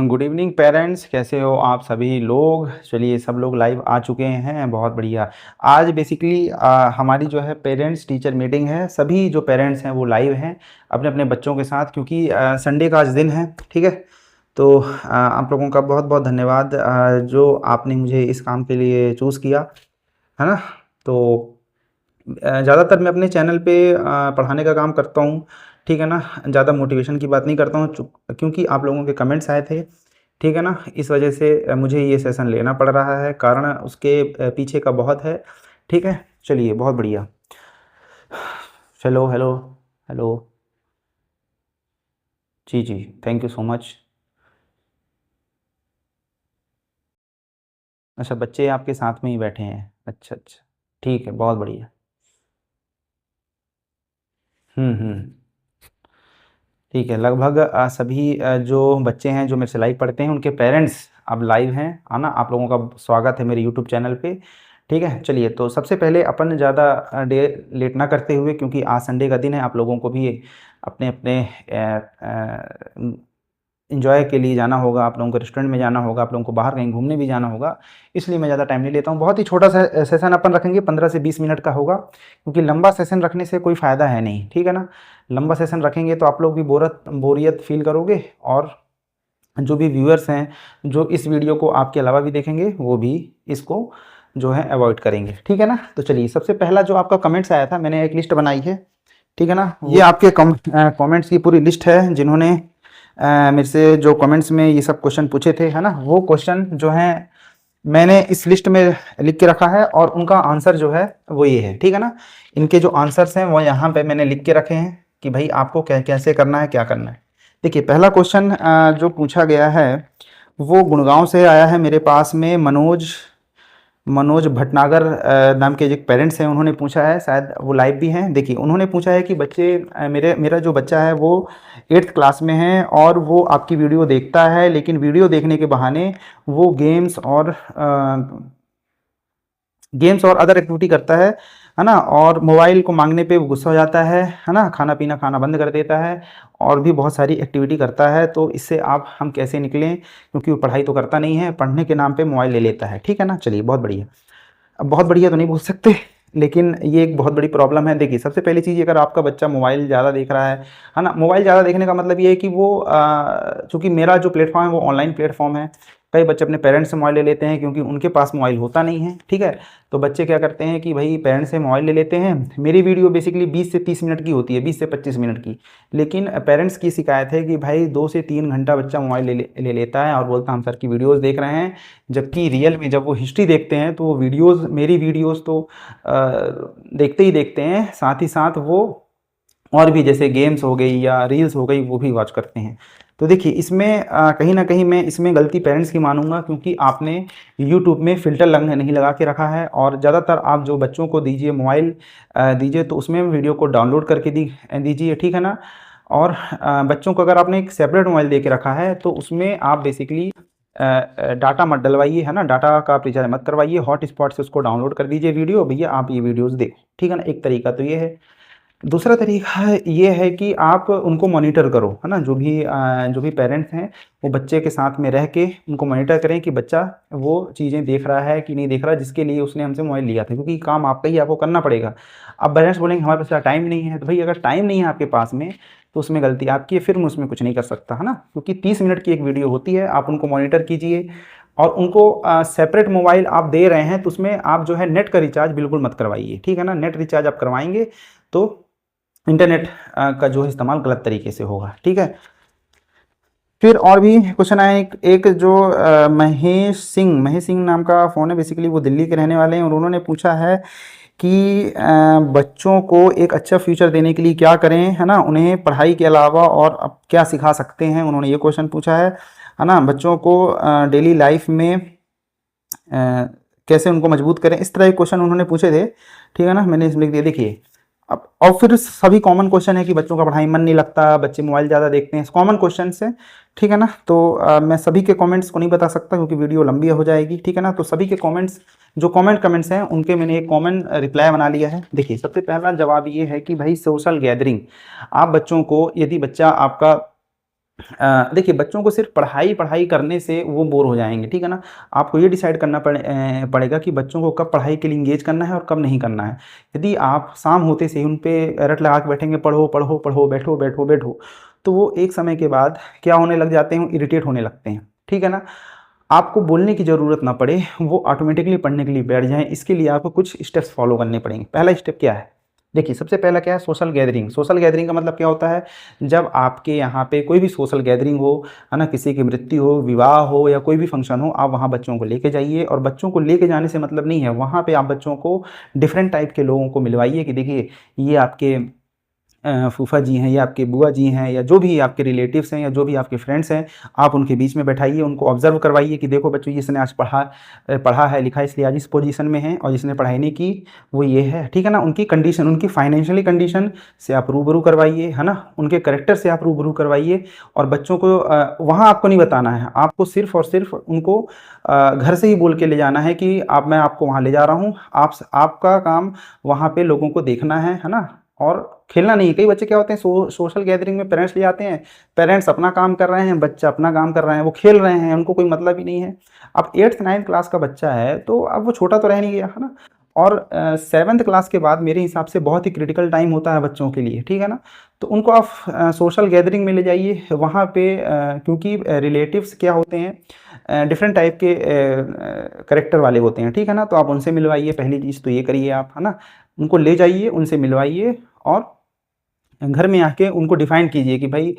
Good evening parents, कैसे हो आप सभी लोग। चलिए सब लोग लाइव आ चुके हैं, बहुत बढ़िया। आज बेसिकली हमारी जो है पेरेंट्स टीचर मीटिंग है। सभी जो पेरेंट्स हैं वो लाइव हैं अपने अपने बच्चों के साथ, क्योंकि संडे का आज दिन है। ठीक है, तो आप लोगों का बहुत बहुत धन्यवाद जो आपने मुझे इस काम के लिए चूज़ किया, है ना। तो ज़्यादातर मैं अपने चैनल पे पढ़ाने का काम करता हूँ, ठीक है ना। ज़्यादा मोटिवेशन की बात नहीं करता हूँ, क्योंकि आप लोगों के कमेंट्स आए थे, ठीक है ना। इस वजह से मुझे ये सेशन लेना पड़ रहा है, कारण उसके पीछे का बहुत है। ठीक है, चलिए बहुत बढ़िया। चलो, हेलो हेलो। जी जी, थैंक यू सो मच। अच्छा, बच्चे आपके साथ में ही बैठे हैं, अच्छा अच्छा, ठीक है, बहुत बढ़िया। हम्म। ठीक है, लगभग सभी जो बच्चे हैं जो मेरे से लाइव पढ़ते हैं उनके पेरेंट्स अब लाइव हैं, है ना। आप लोगों का स्वागत है मेरे यूट्यूब चैनल पे। ठीक है, चलिए तो सबसे पहले अपन ज़्यादा डे लेट ना करते हुए, क्योंकि आज संडे का दिन है, आप लोगों को भी अपने अपने एंजॉय के लिए जाना होगा, आप लोगों को रेस्टोरेंट में जाना होगा, आप लोगों को बाहर कहीं घूमने भी जाना होगा। इसलिए मैं ज़्यादा टाइम नहीं लेता हूँ, बहुत ही छोटा सा सेशन अपन रखेंगे, 15 से 20 मिनट का होगा, क्योंकि लंबा सेशन रखने से कोई फ़ायदा है नहीं, ठीक है ना। लंबा सेशन रखेंगे तो आप लोग भी बोरियत फील करोगे, और जो भी व्यूअर्स हैं जो इस वीडियो को आपके अलावा भी देखेंगे वो भी इसको जो है अवॉइड करेंगे, ठीक है ना। तो चलिए, सबसे पहला जो आपका कमेंट्स आया था, मैंने एक लिस्ट बनाई है, ठीक है ना। ये आपके कमेंट्स की पूरी लिस्ट है, जिन्होंने मेरे से जो कमेंट्स में ये सब क्वेश्चन पूछे थे, है ना, वो क्वेश्चन जो हैं मैंने इस लिस्ट में लिख के रखा है, और उनका आंसर जो है वो ये है, ठीक है ना। इनके जो आंसर्स हैं वो यहाँ पे मैंने लिख के रखे हैं कि भाई आपको कैसे करना है, क्या करना है। देखिए, पहला क्वेश्चन जो पूछा गया है वो गुड़गांव से आया है मेरे पास में। मनोज मनोज भटनागर नाम के एक पेरेंट्स हैं, उन्होंने पूछा है, शायद वो लाइव भी हैं। देखिए, उन्होंने पूछा है कि बच्चे मेरा जो बच्चा है वो 8th क्लास में है, और वो आपकी वीडियो देखता है, लेकिन वीडियो देखने के बहाने वो गेम्स और अदर एक्टिविटी करता है ना। और मोबाइल को मांगने पे वो गुस्सा हो जाता है ना, खाना पीना खाना बंद कर देता है, और भी बहुत सारी एक्टिविटी करता है। तो इससे हम कैसे निकलें, क्योंकि वो पढ़ाई तो करता नहीं है, पढ़ने के नाम पे मोबाइल ले लेता है, ठीक है ना। चलिए, बहुत बढ़िया। अब बहुत बढ़िया तो नहीं बोल सकते, लेकिन ये एक बहुत बड़ी प्रॉब्लम है। देखिए, सबसे पहली चीज़, अगर आपका बच्चा मोबाइल ज़्यादा देख रहा है ना, मोबाइल ज़्यादा देखने का मतलब ये है कि वो चूँकि मेरा जो प्लेटफॉर्म है वो ऑनलाइन प्लेटफॉर्म है। कई बच्चे अपने पेरेंट्स से मोबाइल ले लेते हैं, क्योंकि उनके पास मोबाइल होता नहीं है, ठीक है। तो बच्चे क्या करते हैं कि भाई पेरेंट्स से मोबाइल ले लेते हैं। मेरी वीडियो बेसिकली 20 से 30 मिनट की होती है, 20 से 25 मिनट की, लेकिन पेरेंट्स की शिकायत है कि भाई 2 से 3 घंटा बच्चा मोबाइल ले लेता है, और बोलता है हम सर की वीडियोज़ देख रहे हैं। जबकि रियल में जब वो हिस्ट्री देखते हैं तो वो मेरी वीडियोज़ तो देखते ही देखते हैं, साथ ही साथ वो और भी जैसे गेम्स हो गई या रील्स हो गई वो भी वॉच करते हैं। तो देखिए, इसमें कहीं न कहीं मैं इसमें गलती पेरेंट्स की मानूँगा, क्योंकि आपने यूट्यूब में फ़िल्टर नहीं लगा के रखा है, और ज़्यादातर आप जो बच्चों को दीजिए मोबाइल दीजिए तो उसमें वीडियो को डाउनलोड करके दीजिए, ठीक है ना। और बच्चों को अगर आपने एक सेपरेट मोबाइल दे के रखा है तो उसमें आप बेसिकली डाटा मत डलवाइए, है ना, डाटा का आप रिचार्ज मत करवाइए, हॉटस्पॉट से उसको डाउनलोड कर दीजिए वीडियो, भैया आप ये वीडियोज़ देखो, ठीक है ना। एक तरीका तो ये है। दूसरा तरीका ये है कि आप उनको मॉनिटर करो, है ना। जो भी पेरेंट्स हैं वो बच्चे के साथ में रह के उनको मॉनिटर करें कि बच्चा वो चीज़ें देख रहा है कि नहीं देख रहा, जिसके लिए उसने हमसे मोबाइल लिया था, क्योंकि काम आपका ही, आपको करना पड़ेगा। अब पेरेंट्स बोलेंगे हमारे पास टाइम नहीं है, तो भाई अगर टाइम नहीं है आपके पास में तो उसमें गलती आपकी है, फिर मैं उसमें कुछ नहीं कर सकता, है ना। क्योंकि 30 मिनट की एक वीडियो होती है, आप उनको मॉनिटर कीजिए, और उनको सेपरेट मोबाइल आप दे रहे हैं तो उसमें आप जो है नेट का रिचार्ज बिल्कुल मत करवाइए, ठीक है ना। नेट रिचार्ज आप करवाएंगे तो इंटरनेट का जो है इस्तेमाल गलत तरीके से होगा, ठीक है। फिर और भी क्वेश्चन आए, एक जो महेश सिंह नाम का फ़ोन है, बेसिकली वो दिल्ली के रहने वाले हैं, और उन्होंने पूछा है कि बच्चों को एक अच्छा फ्यूचर देने के लिए क्या करें, है ना, उन्हें पढ़ाई के अलावा और अब क्या सिखा सकते हैं, उन्होंने ये क्वेश्चन पूछा है ना। बच्चों को डेली लाइफ में कैसे उनको मजबूत करें, इस तरह के क्वेश्चन उन्होंने पूछे थे, ठीक है ना। मैंने इसमें लिख दिया। देखिए, अब और फिर सभी कॉमन क्वेश्चन है कि बच्चों का पढ़ाई मन नहीं लगता, बच्चे मोबाइल ज़्यादा देखते हैं, कॉमन क्वेश्चन है, ठीक है ना। तो मैं सभी के कमेंट्स को नहीं बता सकता, क्योंकि वीडियो लंबी हो जाएगी, ठीक है ना। तो सभी के कमेंट्स, जो कमेंट्स हैं उनके मैंने एक कॉमन रिप्लाई बना लिया है। देखिए, सबसे पहला जवाब ये है कि भाई सोशल गैदरिंग, आप बच्चों को, यदि बच्चा आपका देखिए बच्चों को सिर्फ पढ़ाई पढ़ाई करने से वो बोर हो जाएँगे, ठीक है ना? आपको ये डिसाइड करना पड़ेगा कि बच्चों को कब पढ़ाई के लिए एंगेज करना है और कब नहीं करना है। यदि आप शाम होते से ही उन पे रट लगा के बैठेंगे, पढ़ो, पढ़ो, पढ़ो, बैठो, बैठो, बैठो, तो वो एक समय के बाद क्या होने लग जाते हैं, इरिटेट होने लगते हैं, ठीक है ना? आपको बोलने की ज़रूरत ना पड़े, वो ऑटोमेटिकली पढ़ने के लिए बैठ जाएँ, इसके लिए आपको कुछ स्टेप्स फ़ॉलो करने पड़ेंगे। पहला स्टेप क्या है? देखिए, सबसे पहला क्या है, सोशल गैदरिंग। सोशल गैदरिंग का मतलब क्या होता है, जब आपके यहाँ पे कोई भी सोशल गैदरिंग हो, है ना, किसी की मृत्यु हो, विवाह हो या कोई भी फंक्शन हो, आप वहाँ बच्चों को लेके जाइए। और बच्चों को लेके जाने से मतलब नहीं है, वहाँ पे आप बच्चों को डिफरेंट टाइप के लोगों को मिलवाइए कि देखिए, ये आपके फूफा जी हैं या आपके बुआ जी हैं या जो भी आपके रिलेटिव्स हैं या जो भी आपके फ्रेंड्स हैं, आप उनके बीच में बैठाइए, उनको ऑब्ज़र्व करवाइए कि देखो बच्चों, इसने आज पढ़ा है, लिखा है, इसलिए आज इस पोजीशन में है, और जिसने पढ़ाई नहीं की वो ये है, ठीक है ना? उनकी कंडीशन, उनकी फाइनेंशियली कंडीशन से आप रूबरू करवाइए, है ना? उनके कैरेक्टर से आप रूबरू करवाइए। और बच्चों को वहाँ आपको नहीं बताना है, आपको सिर्फ़ और सिर्फ़ उनको घर से ही बोल के ले जाना है कि मैं आपको वहाँ ले जा रहा हूँ, आपका काम वहाँ पे लोगों को देखना है ना? और खेलना नहीं। कई बच्चे क्या होते हैं, सोशल गैदरिंग में पेरेंट्स ले जाते हैं, पेरेंट्स अपना काम कर रहे हैं, बच्चा अपना काम कर रहे हैं, वो खेल रहे हैं, उनको कोई मतलब ही नहीं है। अब 8th 9th क्लास का बच्चा है तो अब वो छोटा तो रह नहीं गया, है ना? और 7th क्लास के बाद मेरे हिसाब से बहुत ही क्रिटिकल टाइम होता है बच्चों के लिए, ठीक है ना? तो उनको आप सोशल गैदरिंग में ले जाइए, वहाँ पे क्योंकि रिलेटिव्स क्या होते हैं, डिफरेंट टाइप के करेक्टर वाले होते हैं, ठीक है ना? तो आप उनसे मिलवाइए, पहली चीज़ तो ये करिए आप, है ना? उनको ले जाइए, उनसे मिलवाइए, और घर में आके उनको डिफ़ाइन कीजिए कि भाई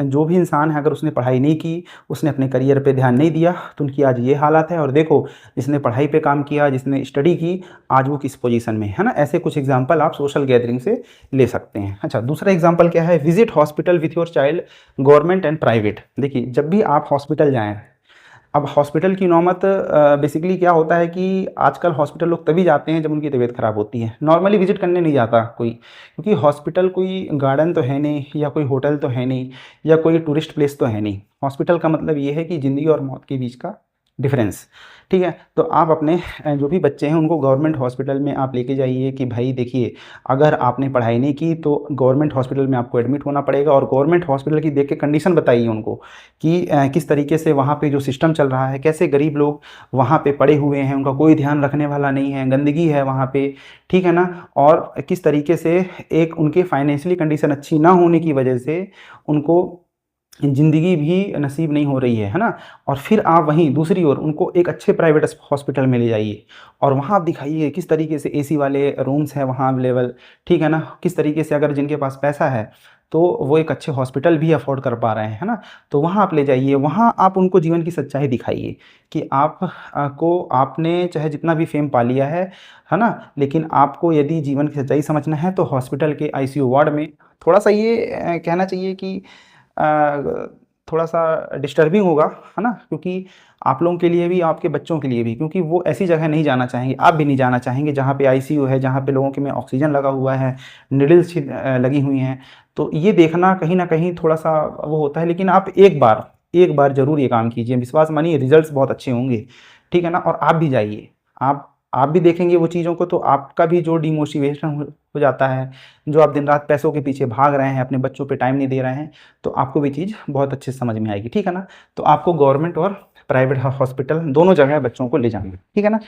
जो भी इंसान है, अगर उसने पढ़ाई नहीं की, उसने अपने करियर पे ध्यान नहीं दिया, तो उनकी आज ये हालत है। और देखो, जिसने पढ़ाई पे काम किया, जिसने स्टडी की, आज वो किस पोजीशन में है ना? ऐसे कुछ एग्जांपल आप सोशल गैदरिंग से ले सकते हैं। अच्छा, दूसरा एग्जांपल क्या है, visit hospital with your child, government and private. देखिए, जब भी आप हॉस्पिटल जाएँ, अब हॉस्पिटल की नौबत बेसिकली क्या होता है कि आजकल हॉस्पिटल लोग तभी जाते हैं जब उनकी तबीयत ख़राब होती है, नॉर्मली विज़िट करने नहीं जाता कोई, क्योंकि हॉस्पिटल कोई गार्डन तो है नहीं, या कोई होटल तो है नहीं, या कोई टूरिस्ट प्लेस तो है नहीं। हॉस्पिटल का मतलब ये है कि ज़िंदगी और मौत के बीच का डिफरेंस, ठीक है? तो आप अपने जो भी बच्चे हैं उनको गवर्नमेंट हॉस्पिटल में आप लेके जाइए कि भाई देखिए, अगर आपने पढ़ाई नहीं की तो गवर्नमेंट हॉस्पिटल में आपको एडमिट होना पड़ेगा। और गवर्नमेंट हॉस्पिटल की देख के कंडीशन बताइए उनको कि किस तरीके से वहाँ पे जो सिस्टम चल रहा है, कैसे गरीब लोग वहाँ पे पड़े हुए हैं, उनका कोई ध्यान रखने वाला नहीं है, गंदगी है वहाँ पे, ठीक है ना? और किस तरीके से एक उनके फाइनेंशियली कंडीशन अच्छी ना होने की वजह से उनको ज़िंदगी भी नसीब नहीं हो रही है ना? और फिर आप वहीं दूसरी ओर उनको एक अच्छे प्राइवेट हॉस्पिटल में ले जाइए, और वहाँ आप दिखाइए किस तरीके से एसी वाले रूम्स हैं वहाँ अवेलेबल, ठीक है ना? किस तरीके से अगर जिनके पास पैसा है, तो वो एक अच्छे हॉस्पिटल भी अफ़ोर्ड कर पा रहे हैं, है ना? तो वहाँ आप ले जाइए, वहाँ आप उनको जीवन की सच्चाई दिखाइए कि आप को आपने चाहे जितना भी फ़ेम पा लिया है ना? लेकिन आपको यदि जीवन की सच्चाई समझना है तो हॉस्पिटल के आईसीयू वार्ड में थोड़ा-सा ये कहना चाहिए कि थोड़ा-सा डिस्टर्बिंग होगा, है ना? क्योंकि आप लोगों के लिए भी, आपके बच्चों के लिए भी, क्योंकि वो ऐसी जगह नहीं जाना चाहेंगे, आप भी नहीं जाना चाहेंगे जहाँ पे आईसीयू है, जहाँ पे लोगों के में ऑक्सीजन लगा हुआ है, नीडल्स लगी हुई हैं। तो ये देखना कहीं न कहीं थोड़ा-सा वो होता है, लेकिन आप एक बार ज़रूर ये काम कीजिए, विश्वास मानिए रिज़ल्ट्स बहुत अच्छे होंगे, ठीक है ना? और आप भी जाइए, आप भी देखेंगे वो चीज़ों को, तो आपका भी जो डिमोटिवेशन हो जाता है, जो आप दिन-रात पैसों के पीछे भाग रहे हैं, अपने बच्चों पे टाइम नहीं दे रहे हैं, तो आपको भी चीज़ बहुत अच्छे से समझ में आएगी, ठीक है ना? तो आपको गवर्नमेंट और प्राइवेट हॉस्पिटल दोनों जगह बच्चों को ले जाना है, ठीक है ना?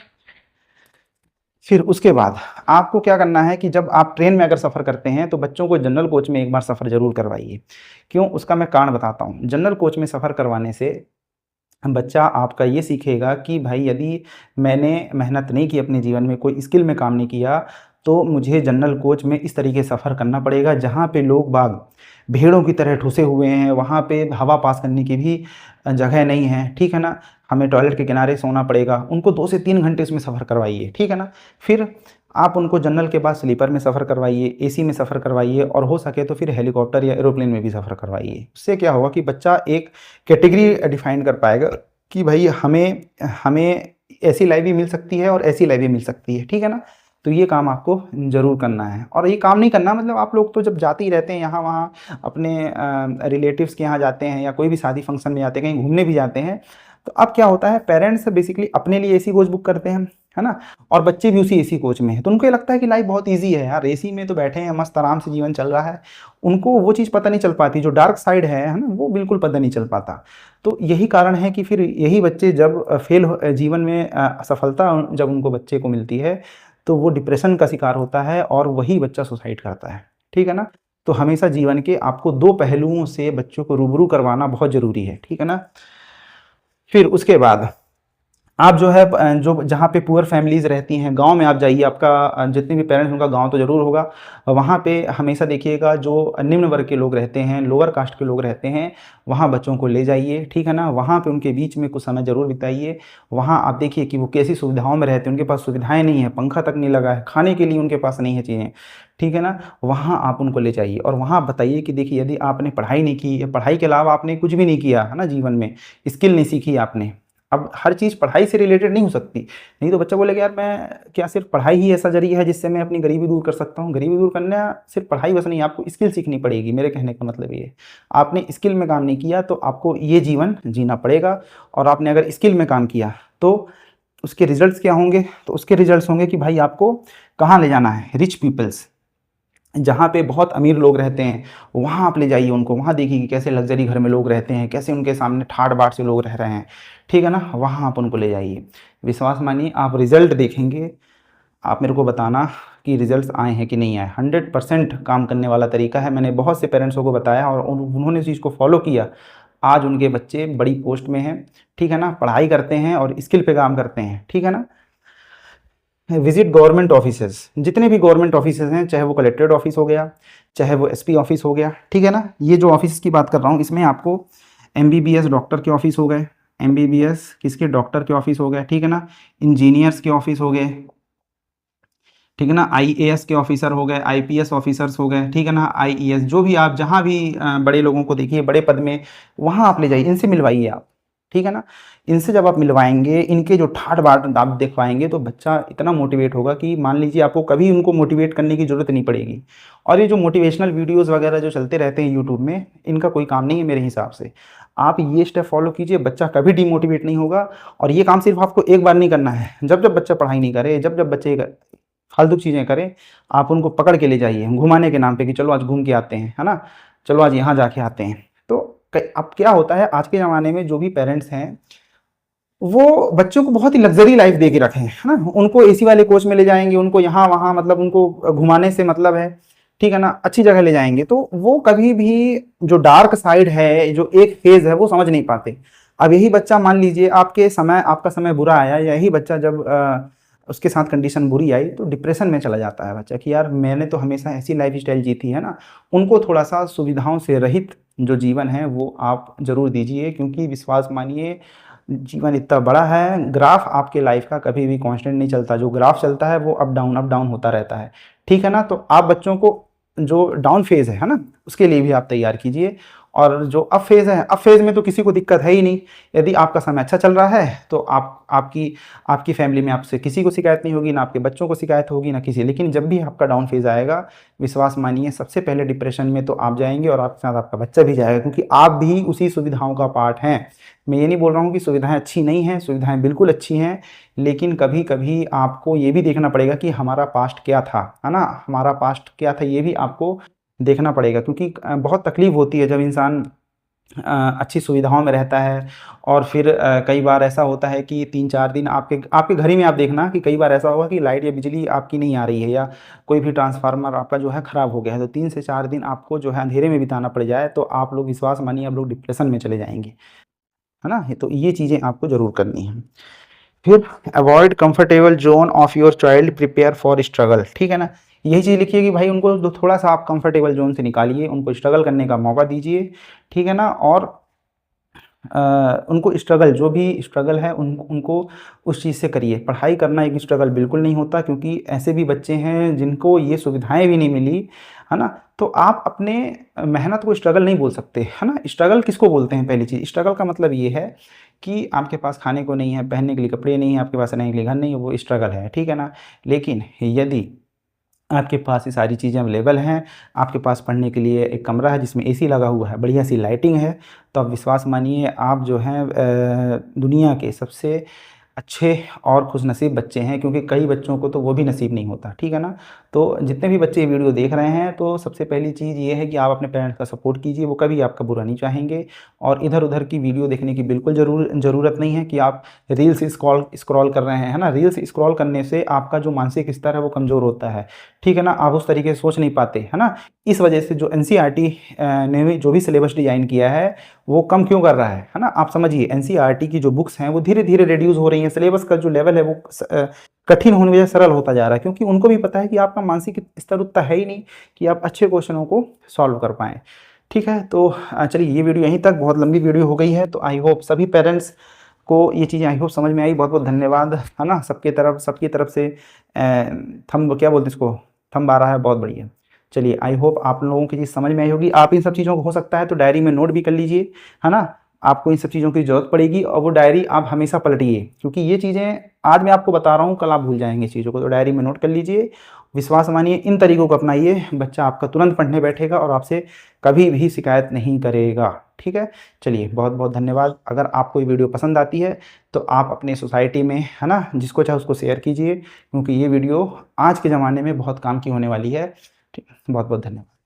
फिर उसके बाद आपको क्या करना है कि जब आप ट्रेन में अगर सफ़र करते हैं, तो बच्चों को जनरल कोच में एक बार सफ़र ज़रूर करवाइए। क्यों? उसका मैं कारण बताता हूँ। जनरल कोच में सफ़र करवाने से बच्चा आपका ये सीखेगा कि भाई यदि मैंने मेहनत नहीं की अपने जीवन में, कोई स्किल में काम नहीं किया, तो मुझे जनरल कोच में इस तरीके सफ़र करना पड़ेगा जहाँ पे लोग बाग भेड़ों की तरह ठुसे हुए हैं, वहाँ पे हवा पास करने की भी जगह नहीं है, ठीक है ना? हमें टॉयलेट के किनारे सोना पड़ेगा। उनको 2 से 3 घंटे उसमें सफ़र करवाइए, ठीक है ना? फिर आप उनको जनरल के बाद स्लीपर में सफ़र करवाइए, एसी में सफ़र करवाइए, और हो सके तो फिर हेलीकॉप्टर या एरोप्लेन में भी सफ़र करवाइए। उससे क्या होगा कि बच्चा एक कैटेगरी डिफ़ाइन कर पाएगा कि भाई हमें हमें ऐसी लाइफ भी मिल सकती है और ऐसी लाइफ भी मिल सकती है, ठीक है ना? तो ये काम आपको ज़रूर करना है। और ये काम नहीं करना मतलब आप लोग तो जब जाते ही रहते हैं यहाँ-वहाँ, अपने रिलेटिव्स के यहाँ जाते हैं या कोई भी शादी फंक्शन में जाते हैं, कहीं घूमने भी जाते हैं, तो अब क्या होता है, पेरेंट्स बेसिकली अपने लिए एसी कोच बुक करते हैं, है ना? और बच्चे भी उसी एसी कोच में हैं, तो उनको ये लगता है कि लाइफ बहुत ईज़ी है यार, एसी में तो बैठे हैं, मस्त आराम से जीवन चल रहा है। उनको वो चीज़ पता नहीं चल पाती, जो डार्क साइड है ना? वो बिल्कुल पता नहीं चल पाता। तो यही कारण है कि फिर यही बच्चे जब जीवन में असफलता जब उनको बच्चे को मिलती है, तो वो डिप्रेशन का शिकार होता है और वही बच्चा सुसाइड करता है। ठीक है ना? तो हमेशा जीवन के आपको 2 पहलुओं से बच्चों को रूबरू करवाना बहुत ज़रूरी है। ठीक है ना? फिर उसके बाद आप जो है जो जहाँ पे पुअर फैमिलीज़ रहती हैं, गाँव में आप जाइए, आपका जितने भी पेरेंट्स उनका गाँव तो ज़रूर होगा। वहाँ पे हमेशा देखिएगा जो निम्न वर्ग के लोग रहते हैं, लोअर कास्ट के लोग रहते हैं, वहाँ बच्चों को ले जाइए, ठीक है ना? वहाँ पे उनके बीच में कुछ समय ज़रूर बिताइए। वहाँ आप देखिए कि वो कैसी सुविधाओं में रहते हैं, उनके पास सुविधाएँ नहीं हैं, पंखा तक नहीं लगा है, खाने के लिए उनके पास नहीं है चीज़ें, ठीक है ना? वहाँ आप उनको ले जाइए और वहाँ बताइए कि देखिए यदि आपने पढ़ाई नहीं की, या पढ़ाई के अलावा आपने कुछ भी नहीं किया, है ना जीवन में, स्किल नहीं सीखी आपने, अब हर चीज़ पढ़ाई से रिलेटेड नहीं हो सकती, नहीं तो बच्चा बोलेगा यार मैं क्या सिर्फ़ पढ़ाई ही ऐसा ज़रिया है जिससे मैं अपनी गरीबी दूर कर सकता हूँ? गरीबी दूर करना सिर्फ़ पढ़ाई बस नहीं, आपको स्किल सीखनी पड़ेगी, मेरे कहने का मतलब ये है। आपने स्किल में काम नहीं किया तो आपको ये जीवन जीना पड़ेगा, और आपने अगर स्किल में काम किया तो उसके रिज़ल्ट्स क्या होंगे? तो उसके रिज़ल्ट्स होंगे कि भाई आपको कहाँ ले जाना है? रिच पीपल्स, जहाँ पे बहुत अमीर लोग रहते हैं, वहाँ आप ले जाइए उनको, वहाँ देखिए कि कैसे लग्ज़री घर में लोग रहते हैं, कैसे उनके सामने ठाट-बाट से लोग रह रहे हैं, ठीक है ना? वहाँ आप उनको ले जाइए। विश्वास मानिए आप रिज़ल्ट देखेंगे, आप मेरे को बताना कि रिज़ल्ट्स आए हैं कि नहीं आए। 100% काम करने वाला तरीका है, मैंने बहुत से पेरेंट्सों को बताया और उन्होंने इस चीज़ को फ़ॉलो किया। आज उनके बच्चे बड़ी पोस्ट में हैं, ठीक है ना? पढ़ाई करते हैं और स्किल पे काम करते हैं, ठीक है ना? विजिट गवर्नमेंट ऑफिसेज़, जितने भी गवर्नमेंट ऑफिसेज़ हैं, चाहे वो कलेक्ट्रेट ऑफिस हो गया, चाहे वो एसपी ऑफिस हो गया, ठीक है ना? ये जो ऑफिस की बात कर रहा हूँ, इसमें आपको एमबीबीएस डॉक्टर के ऑफिस हो गए, एमबीबीएस किसके डॉक्टर के ऑफिस हो गए, ठीक है ना? इंजीनियर्स के ऑफिस हो गए, ठीक है ना? आईएएस के ऑफिसर हो गए, आईपीएस ऑफिसर्स हो गए, ठीक है ना? आईईएस, जो भी आप जहाँ भी बड़े लोगों को देखिए बड़े पद में, वहाँ आप ले जाइए, इनसे मिलवाइए आप, ठीक है ना? इनसे जब आप मिलवाएंगे, इनके जो ठाट बाट आप दिखवाएंगे, तो बच्चा इतना मोटिवेट होगा कि मान लीजिए आपको कभी उनको मोटिवेट करने की ज़रूरत नहीं पड़ेगी। और ये जो मोटिवेशनल वीडियोज़ वगैरह जो चलते रहते हैं यूट्यूब में, इनका कोई काम नहीं है मेरे हिसाब से। आप ये स्टेप फॉलो कीजिए, बच्चा कभी डिमोटिवेट नहीं होगा। और ये काम सिर्फ आपको एक बार नहीं करना है, जब जब बच्चा पढ़ाई नहीं करे, जब जब बच्चे फालतू चीज़ें करें, आप उनको पकड़ के ले जाइए घुमाने के नाम पे कि चलो आज घूम के आते हैं, है ना? चलो आज यहाँ जाके आते हैं। तो अब क्या होता है आज के ज़माने में, जो भी पेरेंट्स हैं, वो बच्चों को बहुत ही लग्ज़री लाइफ़ दे के रखे हैं, है ना? उनको एसी वाले कोच में ले जाएँगे, उनको यहाँ-वहाँ मतलब उनको घुमाने से मतलब है, ठीक है ना? अच्छी जगह ले जाएँगे, तो वो कभी भी जो डार्क साइड है, जो एक फ़ेज़ है, वो समझ नहीं पाते। अब यही बच्चा मान लीजिए आपका समय बुरा आया, यही बच्चा जब उसके साथ कंडीशन बुरी आई, तो डिप्रेशन में चला जाता है बच्चा कि यार मैंने तो हमेशा ऐसी लाइफ़स्टाइल जी थी, है ना? उनको थोड़ा-सा सुविधाओं से रहित जो जीवन है, वो आप ज़रूर दीजिए, क्योंकि विश्वास मानिए जीवन इतना बड़ा है, ग्राफ आपके लाइफ का कभी भी कांस्टेंट नहीं चलता, जो ग्राफ चलता है वो अप डाउन होता रहता है, ठीक है ना? तो आप बच्चों को जो डाउन फेज़ है ना? उसके लिए भी आप तैयार कीजिए, और जो अप फेज़ है, अप फेज़ में तो किसी को दिक्कत है ही नहीं। यदि आपका समय अच्छा चल रहा है तो आपकी आपकी फैमिली में आपसे किसी को शिकायत नहीं होगी, ना आपके बच्चों को शिकायत होगी, ना किसी। लेकिन जब भी आपका डाउन फेज़ आएगा, विश्वास मानिए सबसे पहले डिप्रेशन में तो आप जाएँगे, और आपके साथ आपका बच्चा भी जाएगा, क्योंकि आप भी उसी सुविधाओं का पार्ट हैं। मैं ये नहीं बोल रहा हूँ कि सुविधाएँ अच्छी नहीं हैं, सुविधाएँ बिल्कुल अच्छी हैं, लेकिन कभी-कभी आपको ये भी देखना पड़ेगा कि हमारा पास्ट क्या था, है ना? हमारा पास्ट क्या था, ये भी आपको देखना पड़ेगा, क्योंकि बहुत तकलीफ़ होती है जब इंसान अच्छी सुविधाओं में रहता है, और फिर कई बार ऐसा होता है कि 3-4 दिन आपके आपके घर ही में आप देखना कि कई बार ऐसा होगा कि लाइट या बिजली आपकी नहीं आ रही है, या कोई भी ट्रांसफ़ार्मर आपका जो है ख़राब हो गया है, तो 3 से 4 दिन आपको जो है अंधेरे में बिताना पड़ जाए, तो आप लोग विश्वास मानिए आप लोग डिप्रेशन में चले जाएँगे, है ना? तो ये चीज़ें आपको ज़रूर करनी हैं। फिर avoid comfortable zone of your child, prepare for struggle, ठीक है ना? यही चीज़ लिखिए कि भाई उनको थोड़ा-सा आप कंफर्टेबल ज़ोन से निकालिए, उनको स्ट्रगल करने का मौका दीजिए, ठीक है ना? और उनको स्ट्रगल, जो भी स्ट्रगल है उनको उस चीज़ से करिए। पढ़ाई करना एक स्ट्रगल बिल्कुल नहीं होता, क्योंकि ऐसे भी बच्चे हैं जिनको ये सुविधाएँ भी नहीं मिली, है ना? तो आप अपने मेहनत को स्ट्रगल नहीं बोल सकते, है ना? स्ट्रगल किसको बोलते हैं? पहली चीज़, स्ट्रगल का मतलब ये है कि आपके पास खाने को नहीं है, पहनने के लिए कपड़े नहीं हैं, आपके पास रहने के लिए घर नहीं है, वो स्ट्रगल है, ठीक है ना? लेकिन यदि आपके पास ये सारी चीज़ें अवेलेबल हैं, आपके पास पढ़ने के लिए एक कमरा है जिसमें एसी लगा हुआ है, बढ़िया-सी लाइटिंग है, तो आप विश्वास मानिए आप जो हैं दुनिया के सबसे अच्छे और खुशनसीब बच्चे हैं, क्योंकि कई बच्चों को तो वो भी नसीब नहीं होता, ठीक है ना। तो जितने भी बच्चे ये वीडियो देख रहे हैं, तो सबसे पहली चीज़ ये है कि आप अपने पेरेंट्स का सपोर्ट कीजिए, वो कभी आपका बुरा नहीं चाहेंगे। और इधर-उधर की वीडियो देखने की बिल्कुल ज़रूरत नहीं है कि आप रील्स स्क्रॉल कर रहे हैं, है ना। रील्स स्क्रॉल करने से आपका जो मानसिक स्तर है वो कमज़ोर होता है, ठीक है ना। आप उस तरीके से सोच नहीं पाते, है ना। इस वजह से जो एनसीईआरटी ने भी जो भी सिलेबस डिज़ाइन किया है, वो कम क्यों कर रहा है ना। आप समझिए, एनसीईआरटी की जो बुक्स हैं वो धीरे-धीरे रिड्यूस हो रही हैं, सिलेबस का जो लेवल है वो कठिन होने की वजह से सरल होता जा रहा है, क्योंकि उनको भी पता है कि आपका मानसिक स्तर उतना है ही नहीं कि आप अच्छे क्वेश्चनों को सॉल्व कर पाएँ। ठीक है, तो चलिए ये वीडियो यहीं तक, बहुत लंबी वीडियो हो गई है, तो आई होप सभी पेरेंट्स को ये चीज़ें आई होप समझ में आई। बहुत-बहुत धन्यवाद, है ना। सबकी तरफ से थंब क्या बोलते हैं इसको, थंब आ रहा है, बहुत बढ़िया। चलिए आई होप आप लोगों की चीज़ समझ में आई होगी। आप इन सब चीज़ों को हो सकता है तो डायरी में नोट भी कर लीजिए, है ना। आपको इन सब चीज़ों की ज़रूरत पड़ेगी और वो डायरी आप हमेशा पलटिए, क्योंकि ये चीज़ें आज मैं आपको बता रहा हूँ, कल आप भूल जाएँगे चीज़ों को। तो डायरी में नोट कर लीजिए, विश्वास मानिए इन तरीकों को अपनाइए, बच्चा आपका तुरंत पढ़ने बैठेगा और आपसे कभी भी शिकायत नहीं करेगा, ठीक है। चलिए बहुत-बहुत धन्यवाद। अगर आपको ये वीडियो पसंद आती है तो आप अपने सोसाइटी में, है ना, जिसको चाहे उसको शेयर कीजिए, क्योंकि ये वीडियो आज के ज़माने में बहुत काम की होने वाली है। ठीक, बहुत-बहुत धन्यवाद।